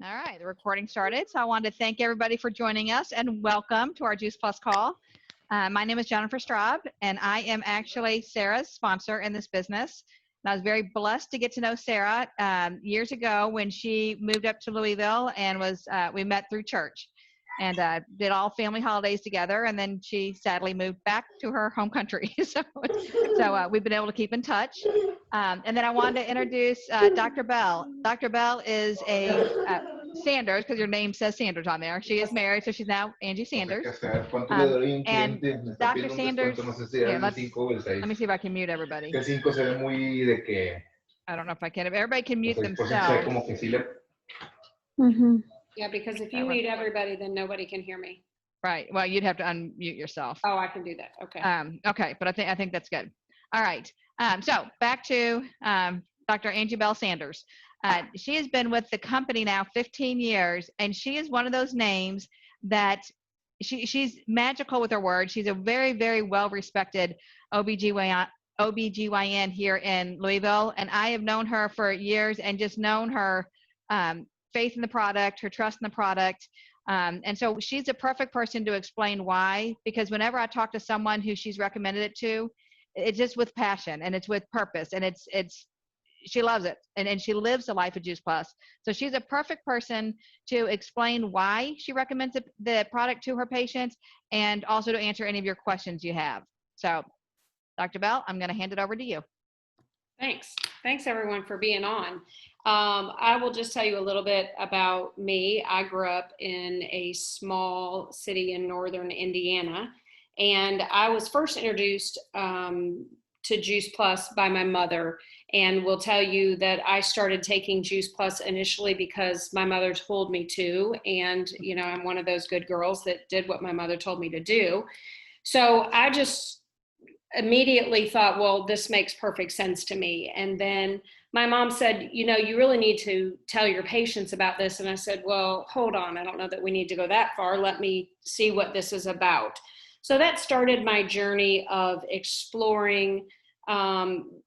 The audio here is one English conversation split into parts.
All right, the recording started. So I wanted to thank everybody for joining us and welcome to our Juice Plus call. My name is Jennifer Straub, and I am actually Sarah's sponsor in this business. And I was very blessed to get to know Sarah years ago when she moved up to Louisville and we met through church and did all family holidays together. And then she sadly moved back to her home country. So we've been able to keep in touch. And then I wanted to introduce Dr. Bell. Dr. Bell is a Sanders, because your name says Sanders on there. She is married, so she's now Angie Sanders. And Dr. Sanders, here, let me see if I can mute everybody. I don't know if I can. If everybody can mute themselves. Yeah, because if you mute everybody, then nobody can hear me. Right. Well, you'd have to unmute yourself. Oh, I can do that. Okay. Okay, but I think that's good. All right. So back to Dr. Angie Bell Sanders. She has been with the company now 15 years, and she is one of those names that she's magical with her words. She's a very, very well-respected OBGYN here in Louisville, and I have known her for years and just known her faith in the product, her trust in the product. And so she's a perfect person to explain why, because whenever I talk to someone who she's recommended it to, it's just with passion and it's with purpose, and she loves it, and she lives the life of Juice Plus. So she's a perfect person to explain why she recommends the product to her patients and also to answer any of your questions you have. So Dr. Bell, I'm going to hand it over to you. Thanks. Thanks everyone for being on. I will just tell you a little bit about me. I grew up in a small city in northern Indiana, and I was first introduced to Juice Plus by my mother, and will tell you that I started taking Juice Plus initially because my mother told me to, and I'm one of those good girls that did what my mother told me to do. So I just immediately thought, well, this makes perfect sense to me. And then my mom said, you really need to tell your patients about this. And I said, well, hold on, I don't know that we need to go that far. Let me see what this is about. So that started my journey of exploring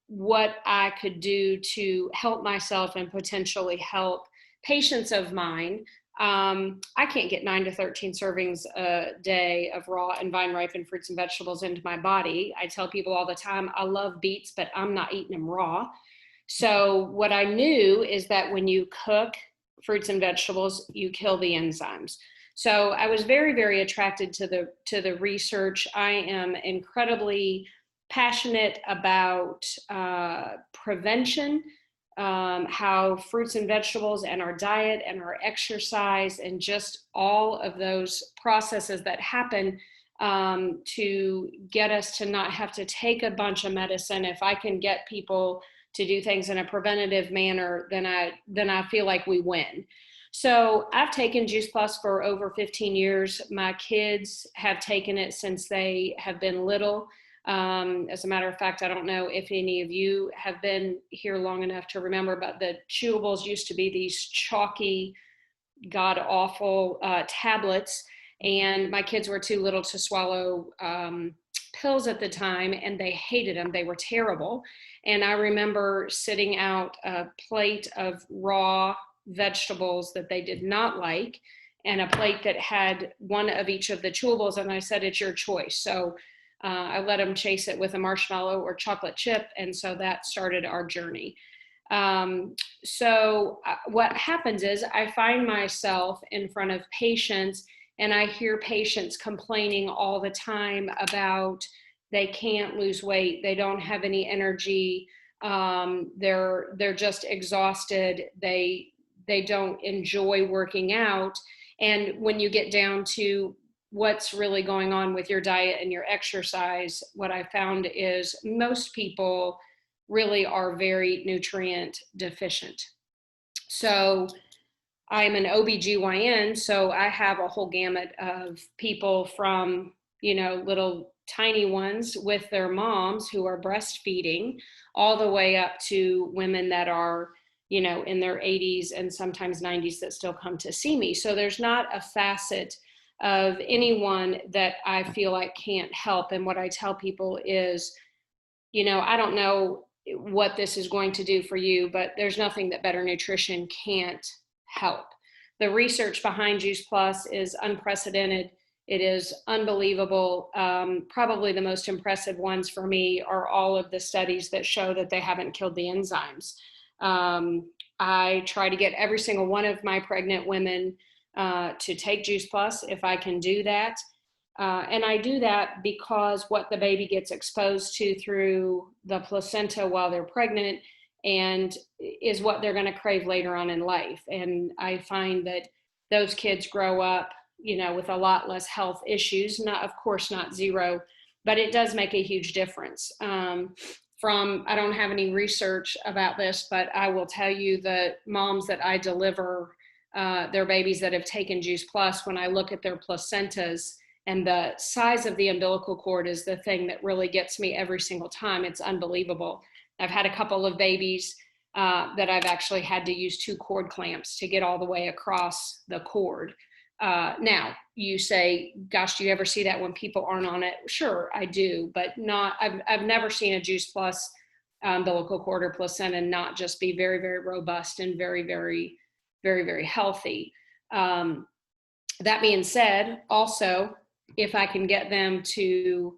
what I could do to help myself and potentially help patients of mine. I can't get 9 to 13 servings a day of raw and vine ripened fruits and vegetables into my body. I tell people all the time, I love beets, but I'm not eating them raw. So what I knew is that when you cook fruits and vegetables, you kill the enzymes. So I was very, very attracted to the research. I am incredibly passionate about prevention, how fruits and vegetables and our diet and our exercise and just all of those processes that happen to get us to not have to take a bunch of medicine. If I can get people to do things in a preventative manner, then I feel like we win. So I've taken Juice Plus for over 15 years. My kids have taken it since they have been little. As a matter of fact, I don't know if any of you have been here long enough to remember, but the chewables used to be these chalky, god-awful tablets, and my kids were too little to swallow pills at the time, and they hated them. They were terrible. And I remember sitting out a plate of raw vegetables that they did not like, and a plate that had one of each of the chewables, and I said, it's your choice. So I let them chase it with a marshmallow or chocolate chip, and so that started our journey. So what happens is I find myself in front of patients, and I hear patients complaining all the time about they can't lose weight, they don't have any energy, they're just exhausted, they don't enjoy working out. And when you get down to what's really going on with your diet and your exercise, what I found is most people really are very nutrient deficient. So I'm an OBGYN, so I have a whole gamut of people from, little tiny ones with their moms who are breastfeeding, all the way up to women that are, in their 80s and sometimes 90s that still come to see me. So there's not a facet of anyone that I feel like can't help. And what I tell people is, I don't know what this is going to do for you, but there's nothing that better nutrition can't help. the research behind Juice Plus is unprecedented. It is unbelievable. Probably the most impressive ones for me are all of the studies that show that they haven't killed the enzymes. I try to get every single one of my pregnant women to take Juice Plus if I can do that. And I do that because what the baby gets exposed to through the placenta while they're pregnant and is what they're going to crave later on in life. And I find that those kids grow up, with a lot less health issues, not, of course, not zero, but it does make a huge difference. I don't have any research about this, but I will tell you the moms that I deliver their babies that have taken Juice Plus, when I look at their placentas, and the size of the umbilical cord is the thing that really gets me every single time. It's unbelievable. I've had a couple of babies that I've actually had to use 2 cord clamps to get all the way across the cord. Now, you say, gosh, do you ever see that when people aren't on it? Sure, I do, but I've never seen a Juice Plus umbilical cord or placenta not just be very, very robust and very, very, very, very healthy. That being said, also, if I can get them to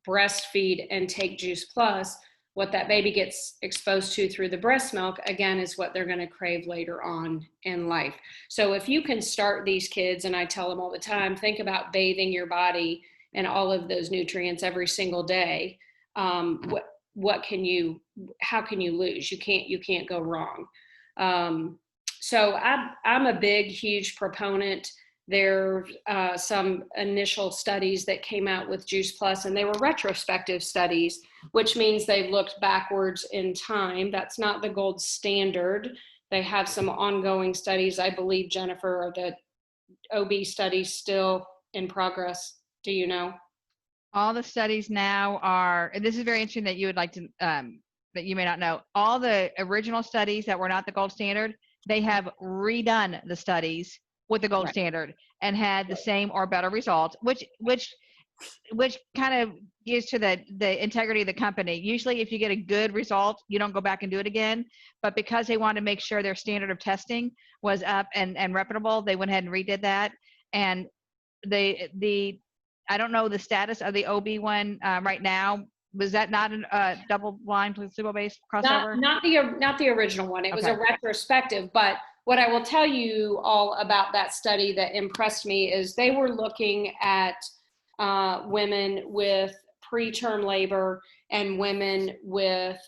breastfeed and take Juice Plus, what that baby gets exposed to through the breast milk, again, is what they're going to crave later on in life. So if you can start these kids, and I tell them all the time, think about bathing your body in all of those nutrients every single day. How can you lose? You can't go wrong. So I'm a big, huge proponent. There are some initial studies that came out with Juice Plus, and they were retrospective studies, which means they've looked backwards in time. That's not the gold standard. They have some ongoing studies. I believe, Jennifer, are the OB studies still in progress? Do you know? All the studies now are, and this is very interesting that you would like to, that you may not know, all the original studies that were not the gold standard, they have redone the studies with the gold standard and had the same or better results, which kind of gives to the integrity of the company. Usually if you get a good result, you don't go back and do it again, but because they want to make sure their standard of testing was up and reputable, they went ahead and redid that. And I don't know the status of the OB one right now. Was that not a double-blind placebo-based crossover? Not the original one. It was a retrospective, but what I will tell you all about that study that impressed me is they were looking at women with preterm labor and women with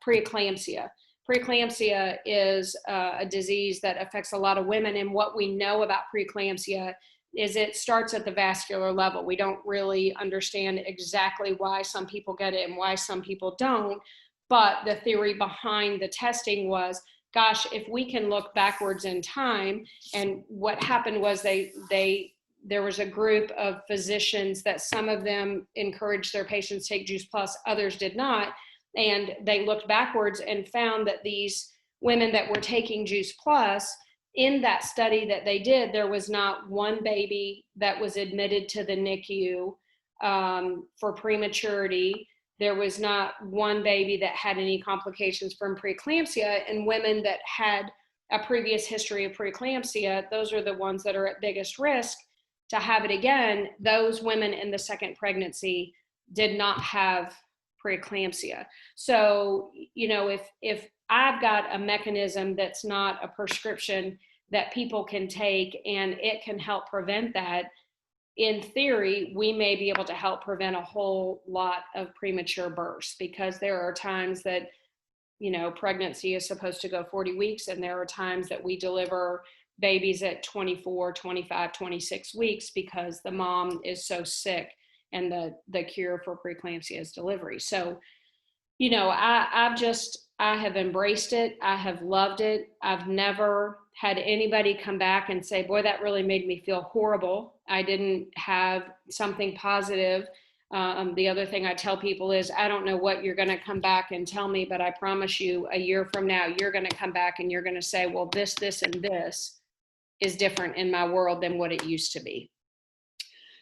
preeclampsia. Preeclampsia is a disease that affects a lot of women, and what we know about preeclampsia is it starts at the vascular level. We don't really understand exactly why some people get it and why some people don't, but the theory behind the testing was, gosh, if we can look backwards in time, and what happened was there was a group of physicians that some of them encouraged their patients to take Juice Plus, others did not, and they looked backwards and found that these women that were taking Juice Plus, in that study that they did, there was not one baby that was admitted to the NICU for prematurity. There was not one baby that had any complications from preeclampsia, and women that had a previous history of preeclampsia, those are the ones that are at biggest risk to have it again. Those women in the second pregnancy did not have preeclampsia. So, if I've got a mechanism that's not a prescription that people can take and it can help prevent that, in theory, we may be able to help prevent a whole lot of premature births, because there are times that, pregnancy is supposed to go 40 weeks, and there are times that we deliver babies at 24, 25, 26 weeks because the mom is so sick, and the cure for preeclampsia is delivery. So, I have embraced it. I have loved it. I've never had anybody come back and say, boy, that really made me feel horrible. I didn't have something positive. The other thing I tell people is, I don't know what you're going to come back and tell me, but I promise you a year from now, you're going to come back and you're going to say, well, this, and this is different in my world than what it used to be.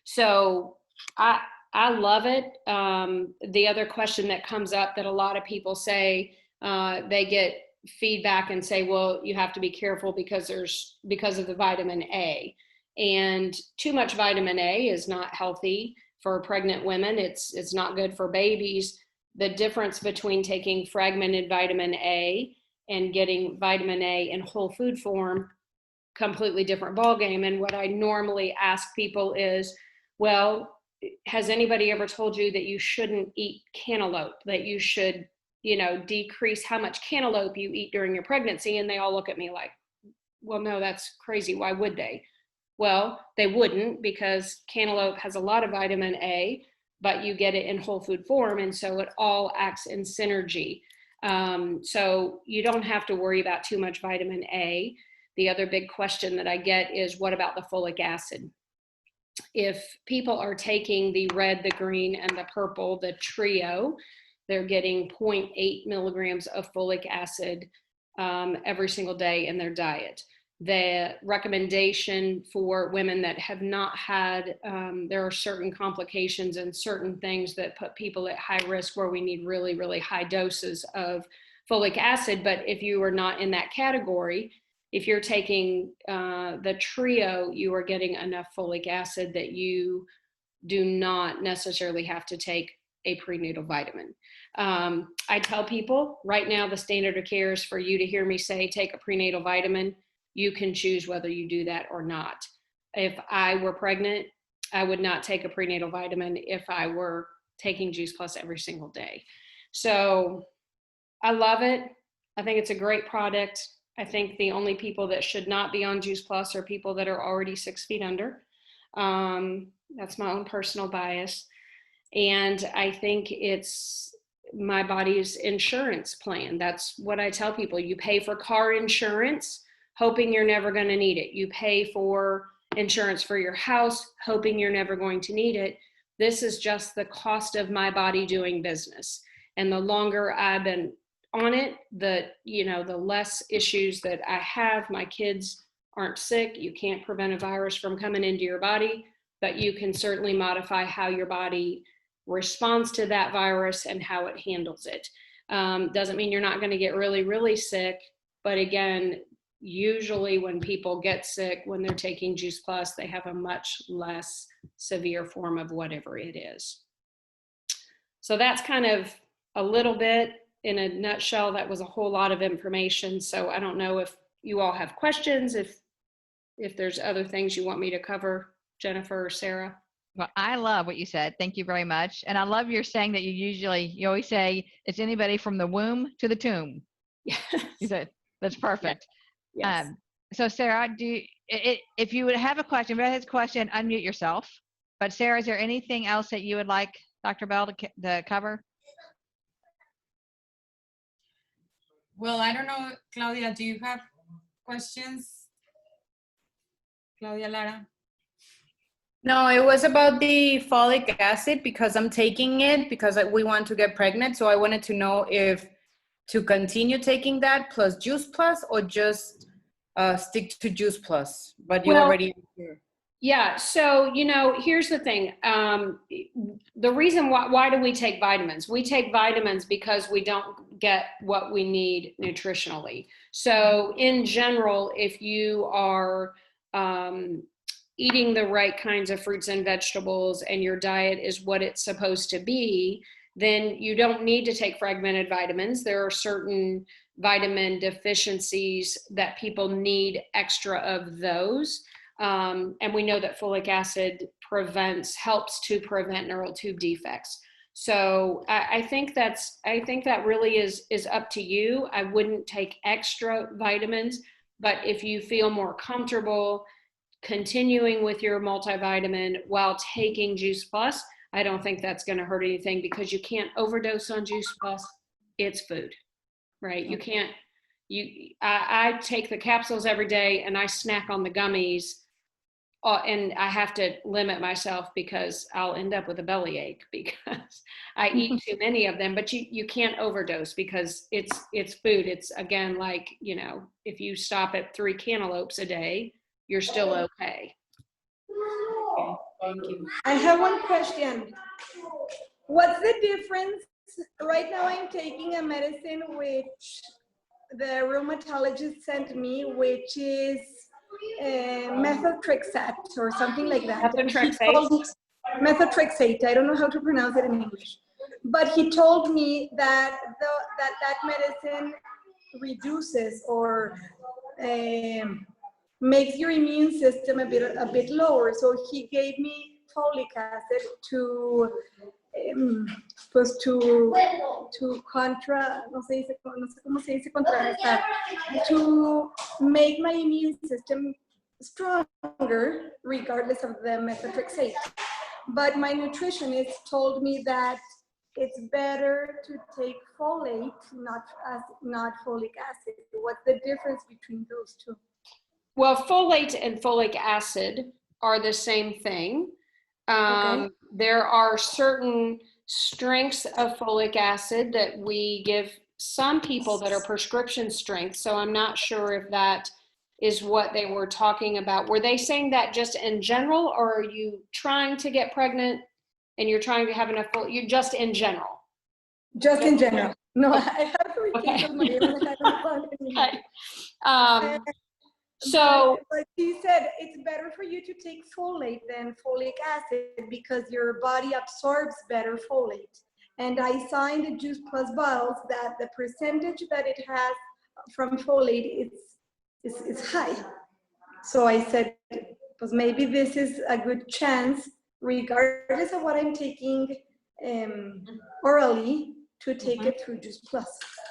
So I love it. The other question that comes up that a lot of people say, they get feedback and say, well, you have to be careful because of the vitamin A. And too much vitamin A is not healthy for pregnant women. It's not good for babies. The difference between taking fragmented vitamin A and getting vitamin A in whole food form, completely different ballgame. And what I normally ask people is, well, has anybody ever told you that you shouldn't eat cantaloupe, that you should, decrease how much cantaloupe you eat during your pregnancy? And they all look at me like, well, no, that's crazy. Why would they? Well, they wouldn't, because cantaloupe has a lot of vitamin A, but you get it in whole food form. And so it all acts in synergy. So you don't have to worry about too much vitamin A. The other big question that I get is, what about the folic acid? If people are taking the red, the green, and the purple, the trio, they're getting 0.8 milligrams of folic acid every single day in their diet. The recommendation for women that have not had, there are certain complications and certain things that put people at high risk where we need really, really high doses of folic acid. But if you are not in that category, if you're taking the trio, you are getting enough folic acid that you do not necessarily have to take a prenatal vitamin. I tell people right now, the standard of care is for you to hear me say, take a prenatal vitamin. You can choose whether you do that or not. If I were pregnant, I would not take a prenatal vitamin if I were taking Juice Plus every single day. So I love it. I think it's a great product. I think the only people that should not be on Juice Plus are people that are already 6 feet under. That's my own personal bias. And I think it's my body's insurance plan. That's what I tell people. You pay for car insurance, hoping you're never going to need it. You pay for insurance for your house, hoping you're never going to need it. This is just the cost of my body doing business. And the longer I've been on it, the less issues that I have. My kids aren't sick. You can't prevent a virus from coming into your body, but you can certainly modify how your body responds to that virus and how it handles it. Doesn't mean you're not going to get really, really sick. But again, usually when people get sick, when they're taking Juice Plus, they have a much less severe form of whatever it is. So that's kind of a little bit in a nutshell. That was a whole lot of information. So I don't know if you all have questions, if there's other things you want me to cover, Jennifer or Sarah. Well, I love what you said. Thank you very much. And I love your saying that you always say it's anybody from the womb to the tomb. Yes. You said, that's perfect. Yes. So Sarah, if you would have a question, if you have a question, unmute yourself. But Sarah, is there anything else that you would like Dr. Bell to cover? Well, I don't know, Claudia, do you have questions? Claudia Lara? No, it was about the folic acid because I'm taking it because we want to get pregnant. So I wanted to know if to continue taking that plus Juice Plus or just stick to Juice Plus, but you already answered. Yeah, so, here's the thing. The reason why do we take vitamins? We take vitamins because we don't get what we need nutritionally. So in general, if you are eating the right kinds of fruits and vegetables and your diet is what it's supposed to be, then you don't need to take fragmented vitamins. There are certain vitamin deficiencies that people need extra of those. And we know that folic acid helps to prevent neural tube defects. So I think that really is up to you. I wouldn't take extra vitamins, but if you feel more comfortable continuing with your multivitamin while taking Juice Plus, I don't think that's going to hurt anything because you can't overdose on Juice Plus. It's food, right? You can't. I take the capsules every day and I snack on the gummies. And I have to limit myself because I'll end up with a bellyache because I eat too many of them. But you can't overdose because it's food. It's again like, if you stop at 3 cantaloupes a day, you're still okay. Okay, thank you. I have one question. What's the difference? Right now I'm taking a medicine which the rheumatologist sent me, which is methotrexate or something like that. Methotrexate. Methotrexate. I don't know how to pronounce it in English, but he told me that that medicine reduces or makes your immune system a bit lower. So he gave me folic acid to pues to contra, no sé cómo se dice contrarrestar, to make my immune system stronger regardless of the methotrexate. But my nutritionist told me that it's better to take folate, not folic acid. What's the difference between those two? Well, folate and folic acid are the same thing. Okay. There are certain strengths of folic acid that we give some people that are prescription strength. So I'm not sure if that is what they were talking about. Were they saying that just in general, or are you trying to get pregnant and you're trying to have enough folate? You just in general? Just in general. No, I have 3 Okay. kids of my own and I don't want any more. So but he said it's better for you to take folate than folic acid because your body absorbs better folate. And I saw in the Juice Plus bottles that the percentage that it has from folate is high. So I said, pues maybe this is a good chance, regardless of what I'm taking orally, to take it through Juice Plus.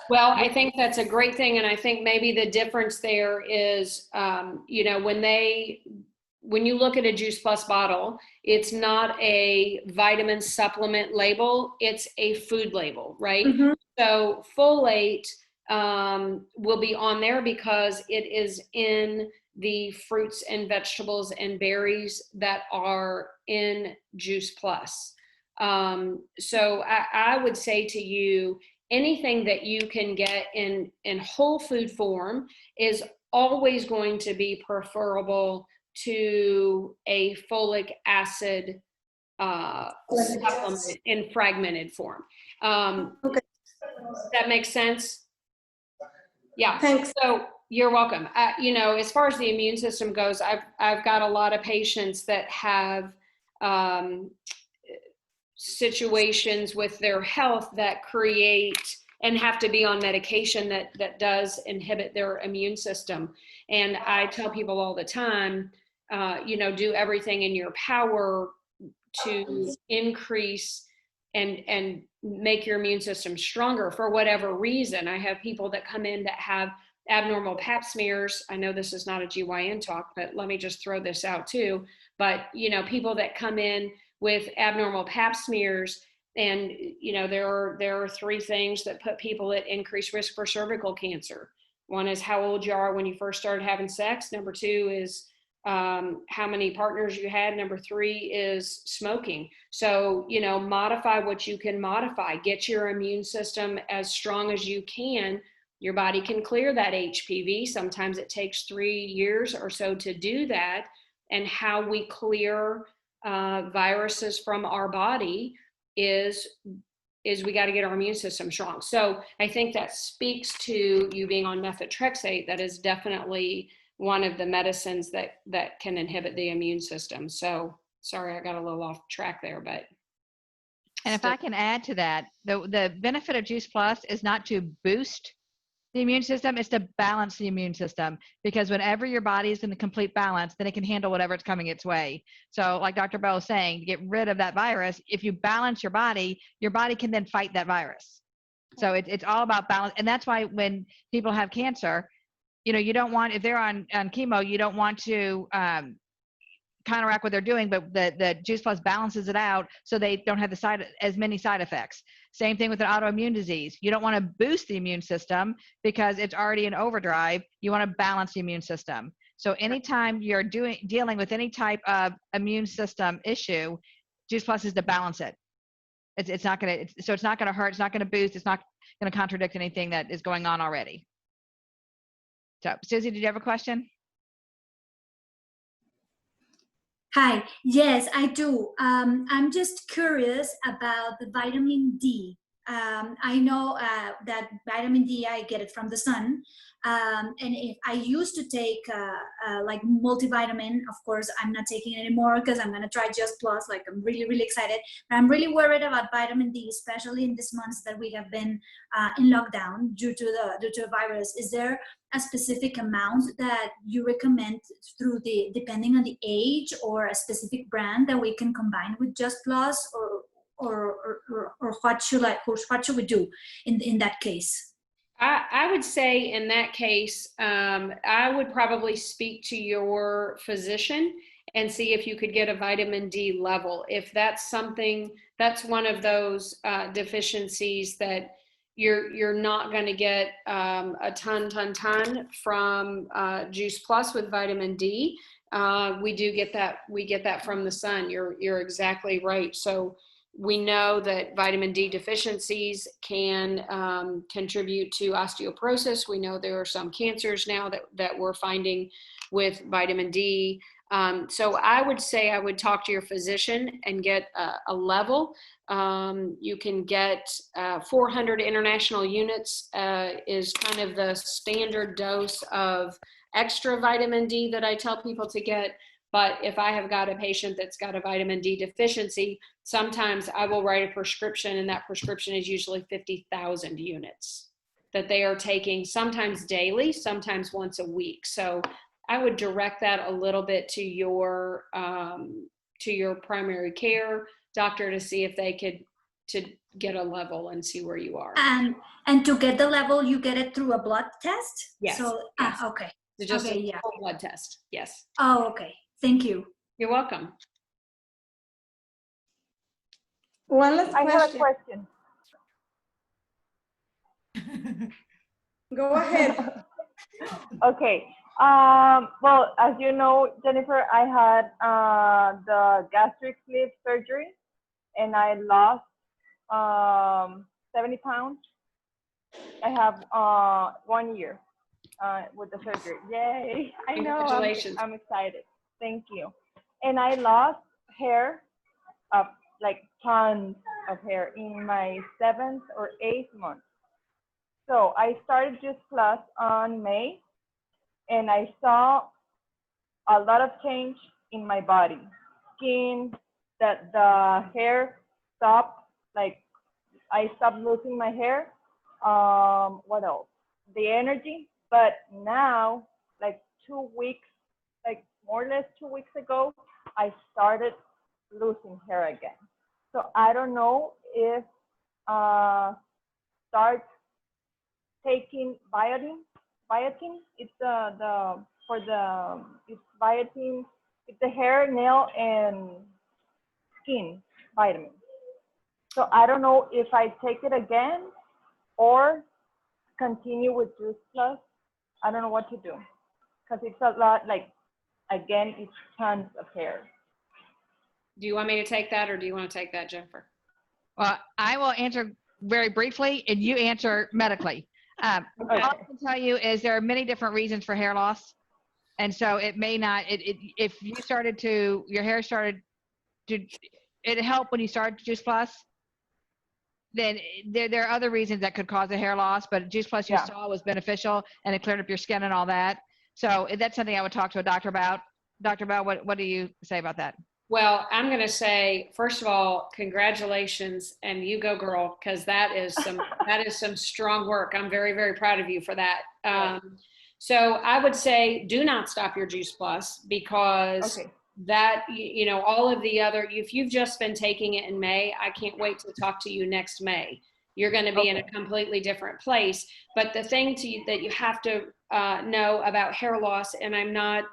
well, I think that's a great thing. And I think maybe the difference there is, you know, when you look at a Juice Plus bottle, it's not a vitamin supplement label, it's a food label, right? Mm-hmm. So folate will be on there because it is in the fruits and vegetables and berries that are in Juice Plus. So I would say to you, anything that you can get in whole food form is always going to be preferable to a folic acid supplement in fragmented form. Okay. That makes sense? Yeah. Thanks. So you're welcome. You know, as far as the immune system goes, I've got a lot of patients that have situations with their health that create and have to be on medication that does inhibit their immune system. And I tell people all the time, you know, do everything in your power to increase and make your immune system stronger for whatever reason. I have people that come in that have abnormal pap smears. I know this is not a GYN talk, but let me just throw this out too. But, you know, people that come in with abnormal pap smears, and, you know, there are 3 things that put people at increased risk for cervical cancer. One is how old you are when you first started having sex. Number 2 is how many partners you had. Number 3 is smoking. So, you know, modify what you can modify. Get your immune system as strong as you can. Your body can clear that HPV. Sometimes it takes 3 years or so to do that. And how we clear viruses from our body is we got to get our immune system strong. So I think that speaks to you being on methotrexate. That is definitely one of the medicines that can inhibit the immune system. So sorry, I got a little off track there, but. And if I can add to that, the benefit of Juice Plus is not to boost the immune system, it's to balance the immune system, because whenever your body is in a complete balance, then it can handle whatever's coming its way. So like Dr. Bell was saying, to get rid of that virus, if you balance your body can then fight that virus. So it's all about balance. And that's why when people have cancer, you know, you don't want, if they're on chemo, you don't want to counteract what they're doing, but the Juice Plus balances it out so they don't have as many side effects. Same thing with an autoimmune disease. You don't want to boost the immune system because it's already in overdrive. You want to balance the immune system. So anytime you're dealing with any type of immune system issue, Juice Plus is to balance it. It's not going to, so it's not going to hurt. It's not going to boost. It's not going to contradict anything that is going on already. So Susie, did you have a question? Hi, yes, I do. I'm just curious about the vitamin D. I know that vitamin D, I get it from the sun. And if I used to take like multivitamin, of course, I'm not taking it anymore because I'm going to try Just Plus. Like, I'm really, really excited. But I'm really worried about vitamin D, especially in these months that we have been in lockdown due to the virus. Is there a specific amount that you recommend depending on the age, or a specific brand that we can combine with Just Plus, or what should we do in that case? I would say in that case, I would probably speak to your physician and see if you could get a vitamin D level. If that's something, that's one of those deficiencies that you're not going to get a ton from Juice Plus with vitamin D. We get that from the sun. You're exactly right. So we know that vitamin D deficiencies can contribute to osteoporosis. We know there are some cancers now that we're finding with vitamin D. So I would say I would talk to your physician and get a level. You can get 400 international units is kind of the standard dose of extra vitamin D that I tell people to get. But if I have got a patient that's got a vitamin D deficiency, sometimes I will write a prescription, and that prescription is usually 50,000 units that they are taking, sometimes daily, sometimes once a week. So I would direct that a little bit to your primary care doctor to see if they could to get a level and see where you are. And to get the level, you get it through a blood test? Yes. So, yes. Okay. So just okay, a yeah. full blood test. Yes. Oh, okay. Thank you. You're welcome. One last I have a question. question. Go ahead. Okay. Well, as you know, Jennifer, I had the gastric sleeve surgery, and I lost 70 pounds. I have 1 year with the surgery. Yay! I know. Congratulations. I'm excited. Thank you. And I lost hair, like tons of hair in my 7th or 8th month. So I started Juice Plus on May, and I saw a lot of change in my body. Skin, that the hair stopped, like I stopped losing my hair. What else? The energy. But now, like 2 weeks, like more or less 2 weeks ago, I started losing hair again. So I don't know if start taking biotin. It's it's biotin. It's the hair, nail, and skin vitamin. So I don't know if I take it again or continue with Juice Plus. I don't know what to do because it's a lot. Like again, it's tons of hair. Do you want me to take that, or do you want to take that, Jennifer? Well, I will answer very briefly, and you answer medically. Okay. All I can tell you is there are many different reasons for hair loss. And so it may not, if your hair started to, it helped when you started Juice Plus, then there are other reasons that could cause a hair loss, but Juice Plus you saw was beneficial and it cleared up your skin and all that. So that's something I would talk to a doctor about. Dr. Bell, what do you say about that? Well, I'm going to say, first of all, congratulations, and you go, girl, because that is some strong work. I'm very, very proud of you for that. So I would say, do not stop your Juice Plus, because that, all of the other, if you've just been taking it in May, I can't wait to talk to you next May. You're going to be in a completely different place. But the thing that you have to know about hair loss, and I'm not,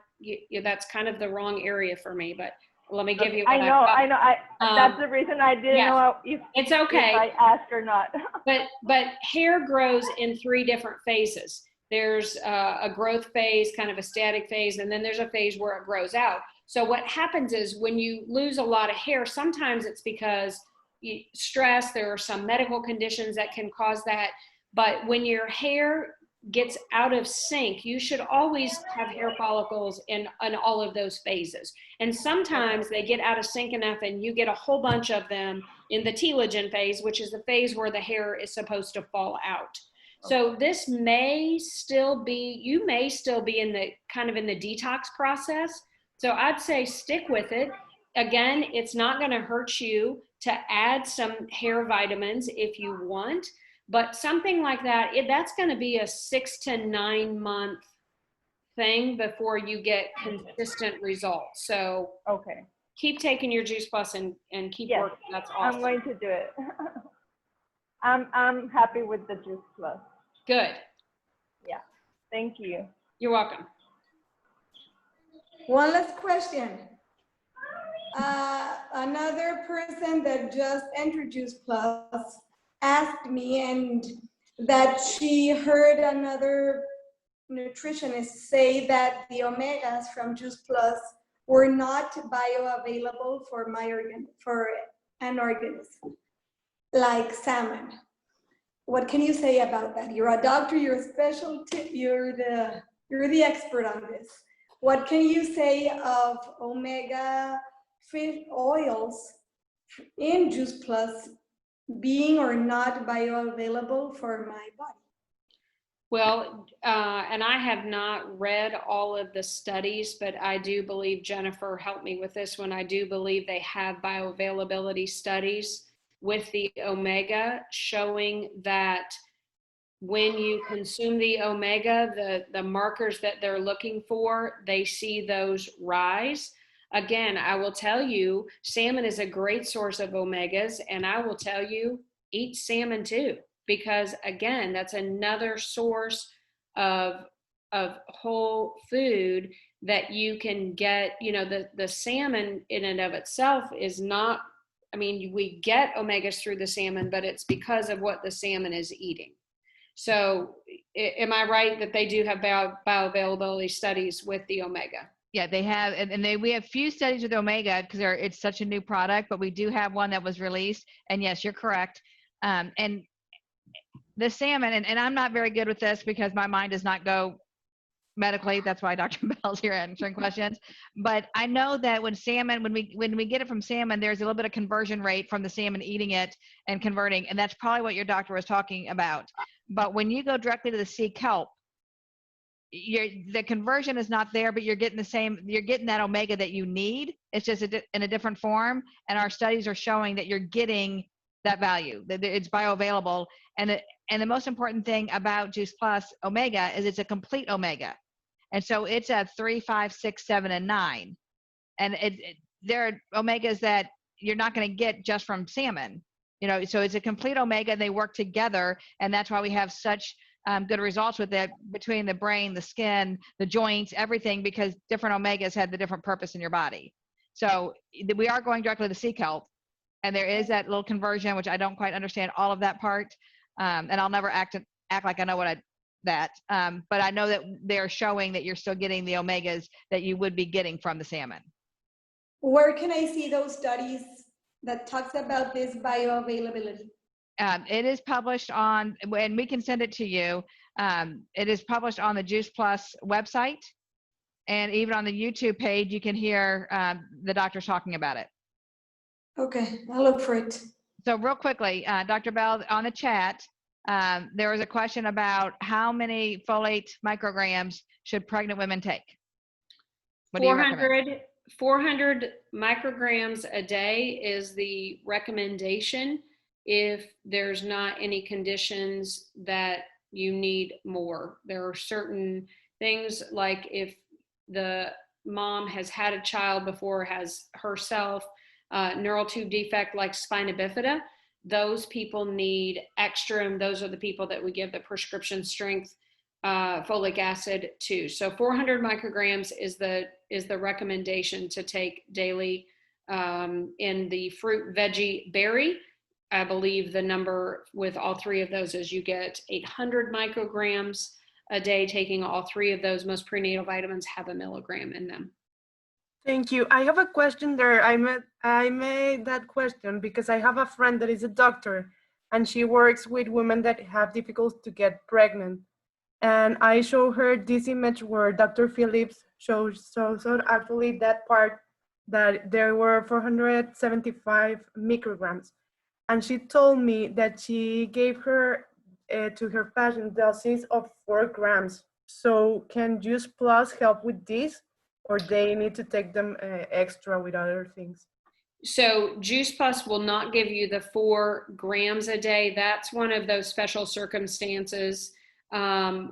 that's kind of the wrong area for me, but let me give you what I know. That's the reason I didn't know if it's okay if I asked or not. but hair grows in 3 different phases. There's a growth phase, kind of a static phase, and then there's a phase where it grows out. So what happens is when you lose a lot of hair, sometimes it's because stress. There are some medical conditions that can cause that. But when your hair gets out of sync, you should always have hair follicles in all of those phases. And sometimes they get out of sync enough and you get a whole bunch of them in the telogen phase, which is the phase where the hair is supposed to fall out. So this may still be, you may still be in the kind of in the detox process. So I'd say stick with it. Again, it's not going to hurt you to add some hair vitamins if you want, but something like that, that's going to be a 6 to 9 month thing before you get consistent results. So Okay. keep taking your Juice Plus and keep Yes, working. That's awesome. I'm going to do it. I'm happy with the Juice Plus. Good. Yeah. Thank you. You're welcome. One last question. Another person that just entered Juice Plus asked me, and that she heard another nutritionist say that the omegas from Juice Plus were not bioavailable for an organism like salmon. What can you say about that? You're a doctor, you're a specialty, you're the expert on this. What can you say of omega fish oils in Juice Plus being or not bioavailable for my body? Well, and I have not read all of the studies, but I do believe, Jennifer helped me with this one, I do believe they have bioavailability studies with the omega showing that when you consume the omega, the markers that they're looking for, they see those rise. Again, I will tell you, salmon is a great source of omegas, and I will tell you, eat salmon too, because again, that's another source of whole food that you can get. You know, the salmon in and of itself is not, I mean, we get omegas through the salmon, but it's because of what the salmon is eating. So am I right that they do have bioavailability studies with the omega? Yeah, they have, and we have few studies with omega because it's such a new product, but we do have one that was released. And yes, you're correct. And the salmon, and I'm not very good with this because my mind does not go medically. That's why Dr. Bell's here answering questions. But I know that when we get it from salmon, there's a little bit of conversion rate from the salmon eating it and converting, and that's probably what your doctor was talking about. But when you go directly to the sea kelp, the conversion is not there, but you're getting that omega that you need. It's just in a different form, and our studies are showing that you're getting that value, that it's bioavailable. And the most important thing about Juice Plus omega is it's a complete omega. And so it's at 3, 5, 6, 7, and 9. And there are omegas that you're not going to get just from salmon. You know, so it's a complete omega. They work together, and that's why we have such good results with it between the brain, the skin, the joints, everything, because different omegas have the different purpose in your body. So we are going directly to sea kelp, and there is that little conversion, which I don't quite understand all of that part, and I'll never act like I know but I know that they're showing that you're still getting the omegas that you would be getting from the salmon. Where can I see those studies that talks about this bioavailability? It is published on, and we can send it to you. It is published on the Juice Plus website, and even on the YouTube page, you can hear the doctors talking about it. Okay, I'll look for it. So real quickly, Dr. Bell, on the chat, there was a question about how many folate micrograms should pregnant women take? What do you recommend? 400 micrograms a day is the recommendation if there's not any conditions that you need more. There are certain things, like if the mom has had a child before, has herself neural tube defect like spina bifida, those people need extra, and those are the people that we give the prescription strength folic acid to. So 400 micrograms is the recommendation to take daily. In the fruit, veggie, berry, I believe the number with all three of those is you get 800 micrograms a day. Taking all three of those, most prenatal vitamins have 1 milligram in them. Thank you. I have a question there. I made that question because I have a friend that is a doctor, and she works with women that have difficulty to get pregnant. and I showed her this image where Dr. Phillips shows actually that part that there were 475 micrograms. And she told me that she gave her to her patient doses of 4 grams. So can Juice Plus help with this, or they need to take them extra with other things? So Juice Plus will not give you the 4 grams a day. That's one of those special circumstances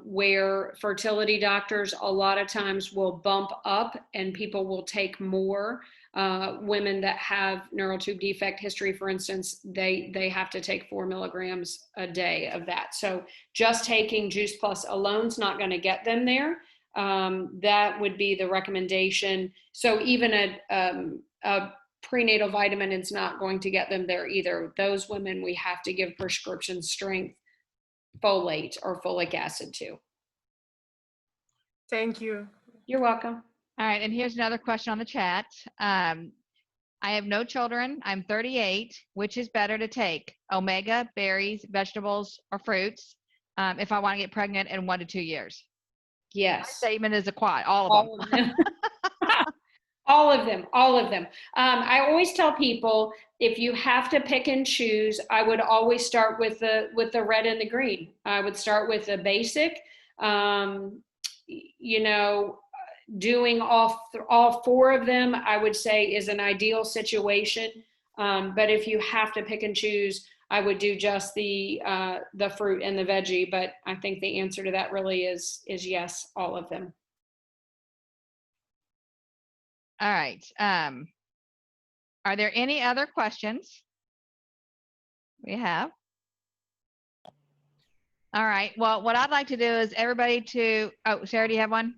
where fertility doctors a lot of times will bump up and people will take more. Women that have neural tube defect history, for instance, they have to take 4 milligrams a day of that. So just taking Juice Plus alone is not going to get them there. That would be the recommendation. So even a prenatal vitamin is not going to get them there either. Those women we have to give prescription strength folate or folic acid to. Thank you. You're welcome. All right, and here's another question on the chat. I have no children. I'm 38. Which is better to take? Omega, berries, vegetables, or fruits if I want to get pregnant in 1 to 2 years? Yes. My statement is a quad, all of them. All of them. All of them. I always tell people, if you have to pick and choose, I would always start with the red and the green. I would start with the basic, doing all 4 of them, I would say is an ideal situation. But if you have to pick and choose, I would do just the fruit and the veggie. But I think the answer to that really is yes, all of them. All right. Are there any other questions? We have. All right. Well, what I'd like to do is everybody to, oh, Sarah, do you have one?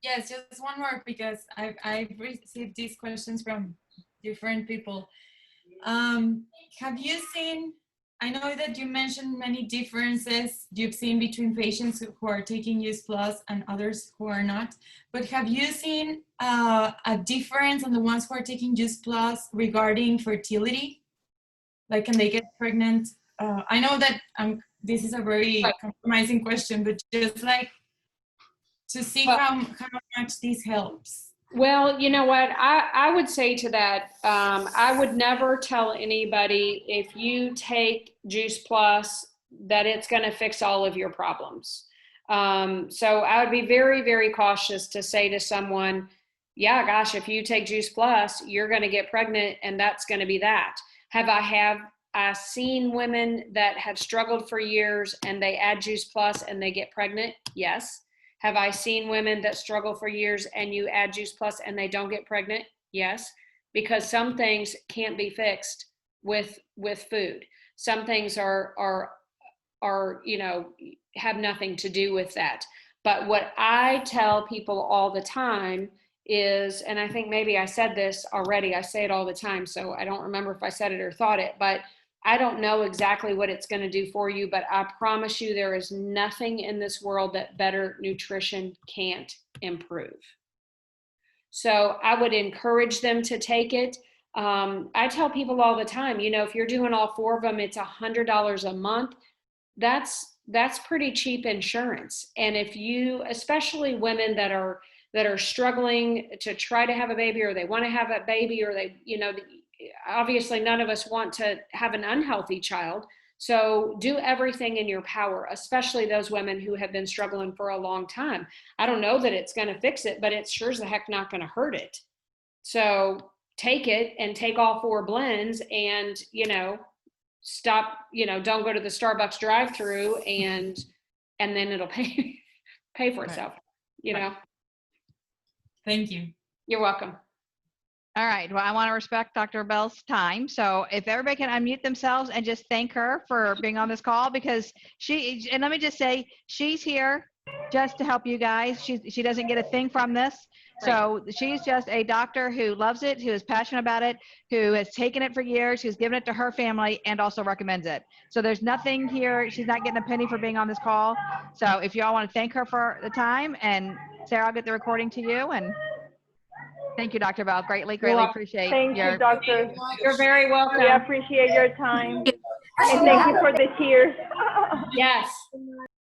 Yes, just one more, because I've received these questions from different people. Have you seen, I know that you mentioned many differences you've seen between patients who are taking Juice Plus and others who are not, but have you seen a difference on the ones who are taking Juice Plus regarding fertility? Like, can they get pregnant? I know that this is a very compromising question, but just like to see how much this helps. Well, you know what, I would say to that, I would never tell anybody if you take Juice Plus that it's going to fix all of your problems. So I would be very, very cautious to say to someone, yeah, gosh, if you take Juice Plus, you're going to get pregnant and that's going to be that. Have I seen women that have struggled for years and they add Juice Plus and they get pregnant? Yes. Have I seen women that struggle for years and you add Juice Plus and they don't get pregnant? Yes, because some things can't be fixed with food. Some things are have nothing to do with that. But what I tell people all the time is, and I think maybe I said this already, I say it all the time, so I don't remember if I said it or thought it, but I don't know exactly what it's going to do for you, but I promise you there is nothing in this world that better nutrition can't improve. So I would encourage them to take it. I tell people all the time, if you're doing all 4 of them, it's $100 a month. That's pretty cheap insurance. And if you, especially women that are struggling to try to have a baby, or they want to have a baby, or they, obviously none of us want to have an unhealthy child. So do everything in your power, especially those women who have been struggling for a long time. I don't know that it's going to fix it, but it's sure as the heck not going to hurt it. So take it and take all 4 blends and, stop, don't go to the Starbucks drive-through and then it'll pay for itself, Thank you. You're welcome. All right. Well, I want to respect Dr. Bell's time. So if everybody can unmute themselves and just thank her for being on this call, because and let me just say, she's here just to help you guys. She doesn't get a thing from this. So she's just a doctor who loves it, who is passionate about it, who has taken it for years, who's given it to her family and also recommends it. So there's nothing here. She's not getting a penny for being on this call. So if y'all want to thank her for the time, and Sarah, I'll get the recording to you. And thank you, Dr. Bell. Greatly appreciate Thank your. you, doctor. You're very welcome. We appreciate your time. And thank you for the cheers. Yes.